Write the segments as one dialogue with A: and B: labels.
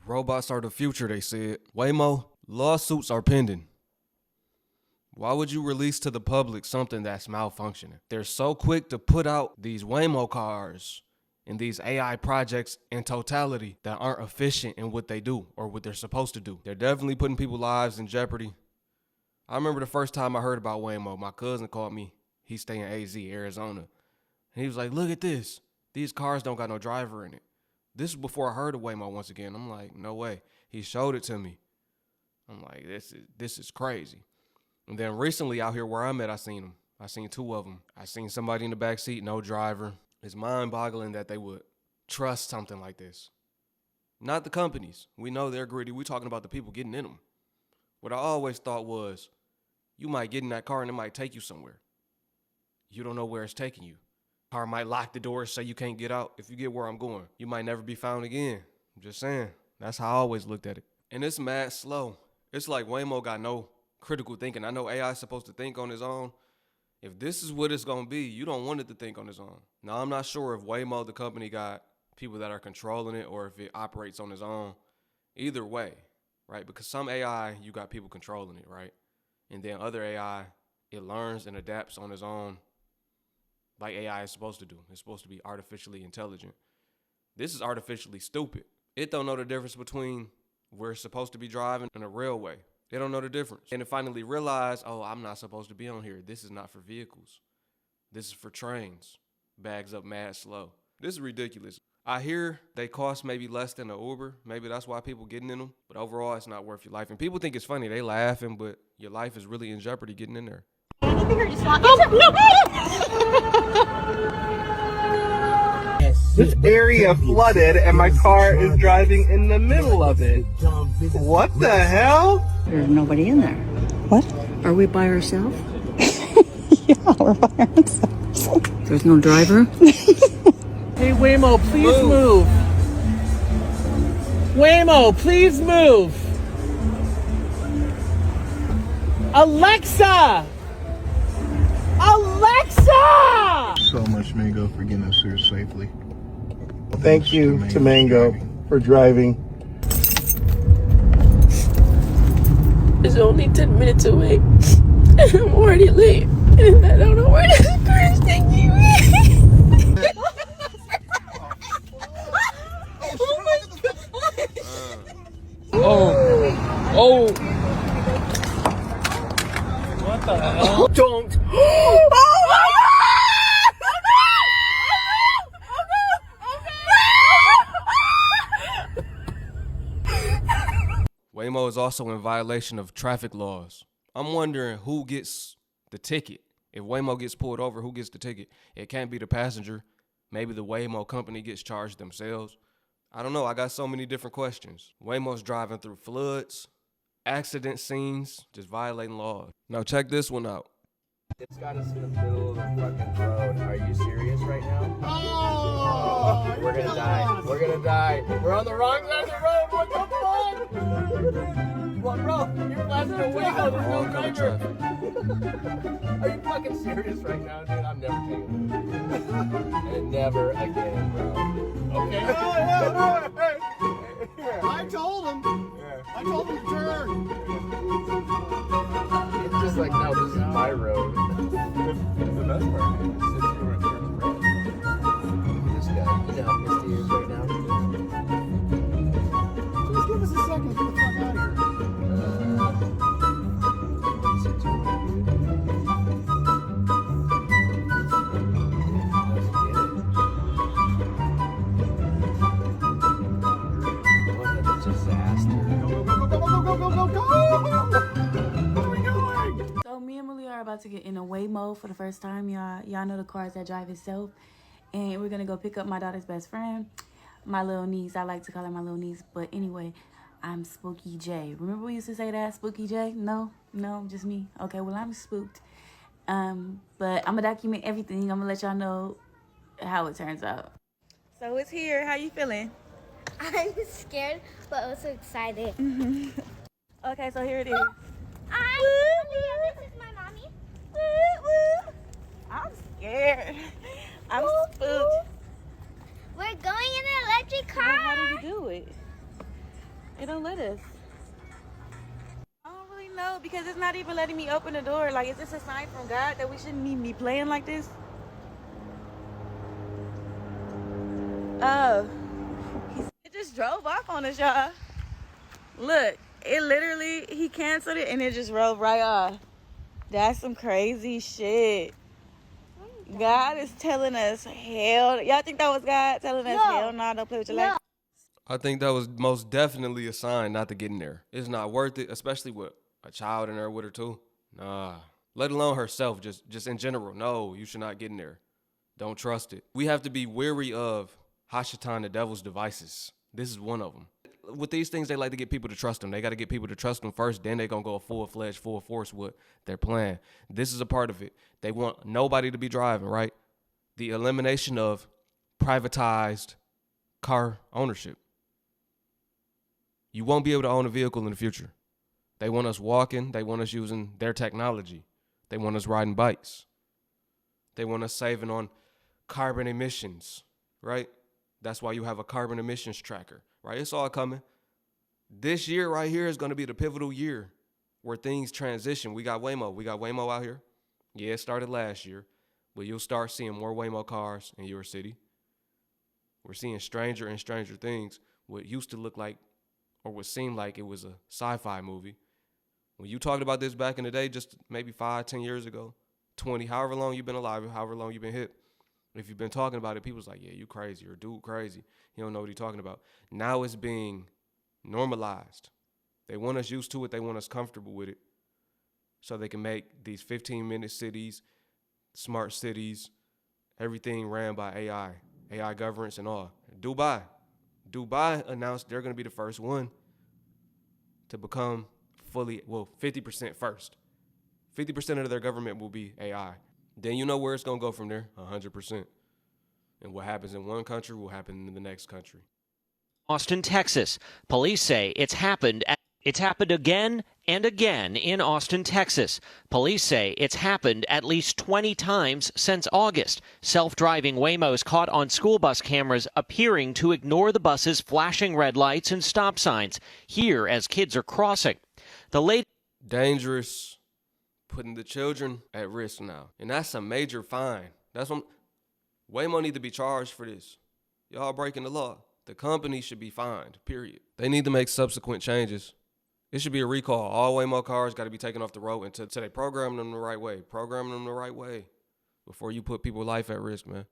A: Robots are the future, they said. Waymo, lawsuits are pending. Why would you release to the public something that's malfunctioning? They're so quick to put out these Waymo cars and these AI projects in totality that aren't efficient in what they do or what they're supposed to do. They're definitely putting people's lives in jeopardy. I remember the first time I heard about Waymo, my cousin called me. He stay in AZ, Arizona. And he was like, look at this. These cars don't got no driver in it. This is before I heard of Waymo once again. I'm like, no way. He showed it to me. I'm like, this is crazy. And then recently out here where I'm at, I seen them. I seen two of them. I seen somebody in the back seat, no driver. It's mind-boggling that they would trust something like this. Not the companies. We know they're greedy. We're talking about the people getting in them. What I always thought was, you might get in that car and it might take you somewhere. You don't know where it's taking you. Car might lock the doors so you can't get out. If you get where I'm going, you might never be found again. I'm just saying. That's how I always looked at it. And it's mad slow. It's like Waymo got no critical thinking. I know AI is supposed to think on its own. If this is what it's going to be, you don't want it to think on its own. Now, I'm not sure if Waymo, the company, got people that are controlling it or if it operates on its own. Either way, right? Because some AI, you got people controlling it, right? And then other AI, it learns and adapts on its own like AI is supposed to do. It's supposed to be artificially intelligent. This is artificially stupid. It don't know the difference between where it's supposed to be driving and a railway. They don't know the difference. And it finally realized, oh, I'm not supposed to be on here. This is not for vehicles. This is for trains. Bags up mad slow. This is ridiculous. I hear they cost maybe less than an Uber. Maybe that's why people getting in them. But overall, it's not worth your life. And people think it's funny. They laughing, but your life is really in jeopardy getting in there.
B: Anything or just walk? No.
C: This area flooded and my car is driving in the middle of it. What the hell?
D: There's nobody in there.
B: What?
D: Are we by ourselves?
B: Yeah, we're by ourselves.
D: There's no driver?
C: Hey Waymo, please move. Waymo, please move. Alexa! Alexa!
E: So much, Mango, for getting us here safely.
C: Thank you to Mango for driving.
F: It's only 10 minutes away. And I'm already late. And I don't know where this car is taking me. Oh my god.
C: Oh. What the hell? Don't.
A: Waymo is also in violation of traffic laws. I'm wondering who gets the ticket. If Waymo gets pulled over, who gets the ticket? It can't be the passenger. Maybe the Waymo company gets charged themselves. I don't know. I got so many different questions. Waymo's driving through floods, accident scenes, just violating laws. Now check this one out.
G: It's got us in the middle of the fucking road. Are you serious right now?
C: Oh!
G: We're gonna die. We're gonna die. We're on the wrong side of the road. What the fuck? What, bro? You're blasting a Waymo. There's no driver. Are you fucking serious right now, dude? I'm never taking it. And never again, bro. Okay.
C: I told him. I told him to turn.
G: It's just like, no, this is my road. That's the best part, man. Since you were in first breath. This guy, you know how pissed he is right now.
C: Just give us a second to get the fuck out of here.
G: What a disaster.
C: Go. Where are we going?
H: So me and Malia are about to get in a Waymo for the first time, y'all. Y'all know the cars that drive itself. And we're going to go pick up my daughter's best friend, my little niece. I like to call her my little niece. But anyway, I'm Spooky J. Remember we used to say that, Spooky J? No, just me. Okay, well, I'm spooked. But I'm going to document everything. I'm going to let y'all know how it turns out. So it's here. How you feeling?
I: I'm scared, but also excited.
H: Okay, so here it is.
I: This is my mommy.
H: I'm scared. I'm spooked.
I: We're going in an electric car.
H: How do you do it? It don't let us. I don't really know because it's not even letting me open the door. Like, is this a sign from God that we shouldn't even be playing like this? Oh, it just drove off on us, y'all. Look, it literally, he canceled it and it just drove right off. That's some crazy shit. God is telling us hell. Y'all think that was God telling us hell? Nah, don't play with your life.
A: I think that was most definitely a sign not to get in there. It's not worth it, especially with a child in there with her too. Nah. Let alone herself, just in general. No, you should not get in there. Don't trust it. We have to be wary of Hashatan, the devil's devices. This is one of them. With these things, they like to get people to trust them. They got to get people to trust them first, then they're going to go full-fledged, full force with their plan. This is a part of it. They want nobody to be driving, right? The elimination of privatized car ownership. You won't be able to own a vehicle in the future. They want us walking. They want us using their technology. They want us riding bikes. They want us saving on carbon emissions, right? That's why you have a carbon emissions tracker, right? It's all coming. This year right here is going to be the pivotal year where things transition. We got Waymo. We got Waymo out here. Yeah, it started last year, but you'll start seeing more Waymo cars in your city. We're seeing stranger and stranger things. What used to look like or would seem like it was a sci-fi movie. When you talked about this back in the day, just maybe 5, 10 years ago, 20, however long you've been alive, however long you've been hip, if you've been talking about it, people's like, yeah, you crazy, or dude crazy. He don't know what he's talking about. Now it's being normalized. They want us used to it. They want us comfortable with it so they can make these 15-minute cities, smart cities, everything ran by AI governance and all. Dubai announced they're going to be the first one to become 50% first. 50% of their government will be AI. Then you know where it's going to go from there, 100%. And what happens in one country will happen in the next country.
J: Austin, Texas. Police say it's happened again and again in Austin, Texas. Police say it's happened at least 20 times since August. Self-driving Waymos caught on school bus cameras appearing to ignore the bus's flashing red lights and stop signs here as kids are crossing.
A: Dangerous. Putting the children at risk now. And that's a major fine. That's what Waymo need to be charged for this. Y'all breaking the law. The company should be fined, period. They need to make subsequent changes. It should be a recall. All Waymo cars got to be taken off the road until they program them the right way. Program them the right way before you put people's life at risk, man.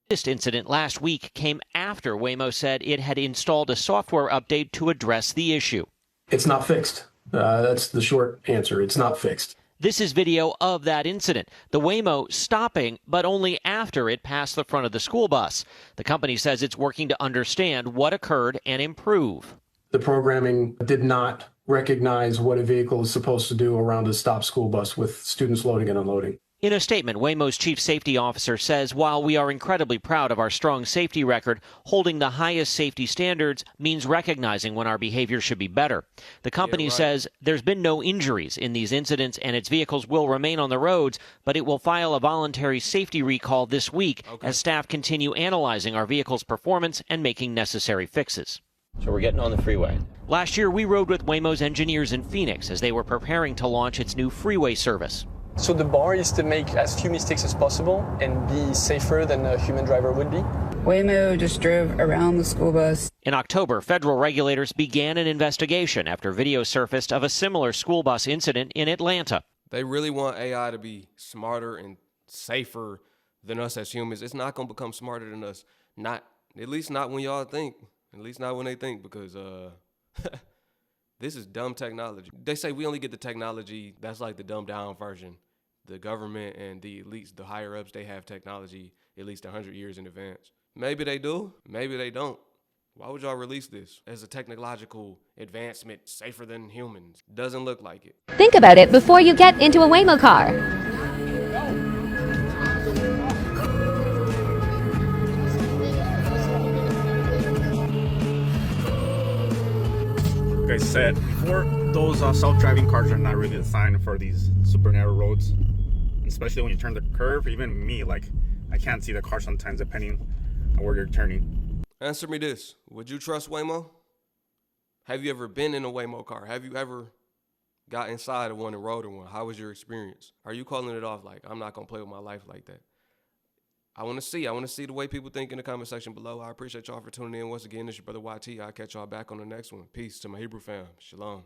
J: This incident last week came after Waymo said it had installed a software update to address the issue.
K: It's not fixed. That's the short answer. It's not fixed.
J: This is video of that incident, the Waymo stopping, but only after it passed the front of the school bus. The company says it's working to understand what occurred and improve.
K: The programming did not recognize what a vehicle is supposed to do around a stopped school bus with students loading and unloading.
J: In a statement, Waymo's chief safety officer says while we are incredibly proud of our strong safety record, holding the highest safety standards means recognizing when our behavior should be better. The company says there's been no injuries in these incidents and its vehicles will remain on the roads, but it will file a voluntary safety recall this week as staff continue analyzing our vehicle's performance and making necessary fixes.
G: So we're getting on the freeway.
J: Last year, we rode with Waymo's engineers in Phoenix as they were preparing to launch its new freeway service.
L: So the bar is to make as few mistakes as possible and be safer than a human driver would be.
M: Waymo just drove around the school bus.
J: In October, federal regulators began an investigation after video surfaced of a similar school bus incident in Atlanta.
A: They really want AI to be smarter and safer than us as humans. It's not going to become smarter than us. Not, at least not when y'all think. At least not when they think, because this is dumb technology. They say we only get the technology that's like the dumbed down version. The government and the elites, the higher ups, they have technology at least 100 years in advance. Maybe they do, maybe they don't. Why would y'all release this as a technological advancement safer than humans? Doesn't look like it.
N: Think about it before you get into a Waymo car.
O: Like I said before, those self-driving cars are not really designed for these super narrow roads, especially when you turn the curve. Even me, like, I can't see the car sometimes depending on where you're turning.
A: Answer me this. Would you trust Waymo? Have you ever been in a Waymo car? Have you ever got inside of one and rode in one? How was your experience? Are you calling it off like, I'm not going to play with my life like that? I want to see the way people think in the comment section below. I appreciate y'all for tuning in once again. It's your brother YT. I'll catch y'all back on the next one. Peace to my Hebrew fam. Shalom.